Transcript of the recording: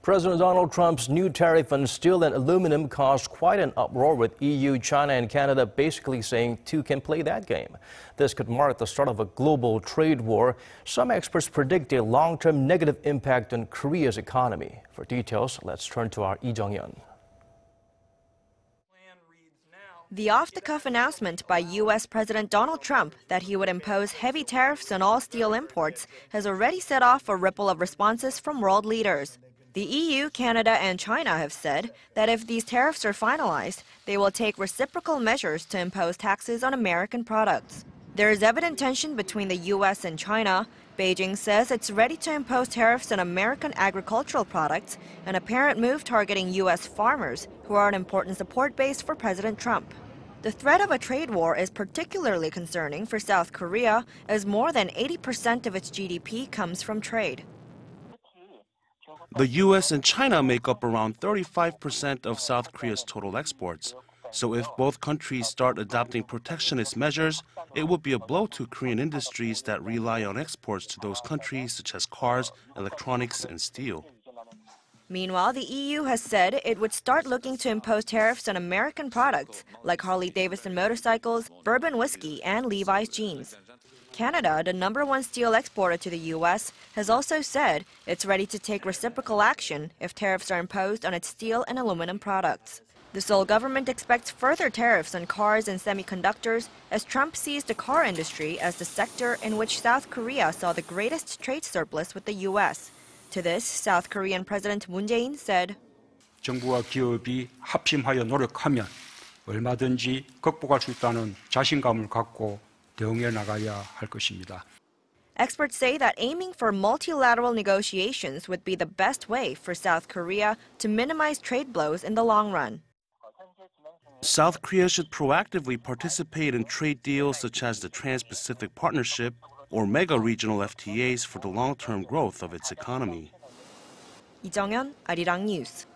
President Donald Trump's new tariff on steel and aluminum caused quite an uproar, with EU, China, and Canada basically saying two can play that game. This could mark the start of a global trade war. Some experts predict a long-term negative impact on Korea's economy. For details, let's turn to our Lee Jeong-yeon. The off-the-cuff announcement by U.S. President Donald Trump that he would impose heavy tariffs on all steel imports has already set off a ripple of responses from world leaders. The EU, Canada, and China have said that if these tariffs are finalized, they will take reciprocal measures to impose taxes on American products. There is evident tension between the U.S. and China. Beijing says it's ready to impose tariffs on American agricultural products, an apparent move targeting U.S. farmers, who are an important support base for President Trump. The threat of a trade war is particularly concerning for South Korea, as more than 80% of its GDP comes from trade. The U.S. and China make up around 35% of South Korea's total exports. So if both countries start adopting protectionist measures, it would be a blow to Korean industries that rely on exports to those countries, such as cars, electronics, and steel. Meanwhile, the EU has said it would start looking to impose tariffs on American products like Harley-Davidson motorcycles, bourbon whiskey, and Levi's jeans. Canada, the #1 steel exporter to the U.S., has also said it's ready to take reciprocal action if tariffs are imposed on its steel and aluminum products. The Seoul government expects further tariffs on cars and semiconductors, as Trump sees the car industry as the sector in which South Korea saw the greatest trade surplus with the U.S. To this, South Korean President Moon Jae-in said, 정부와 기업이 합심하여 노력하면 얼마든지 극복할 수 있다는 자신감을 갖고 대응해 나가야 할 것입니다. Experts say that aiming for multilateral negotiations would be the best way for South Korea to minimize trade blows in the long run. South Korea should proactively participate in trade deals such as the Trans-Pacific Partnership or mega-regional FTAs for the long-term growth of its economy. Lee Jeong-yeon, Arirang News.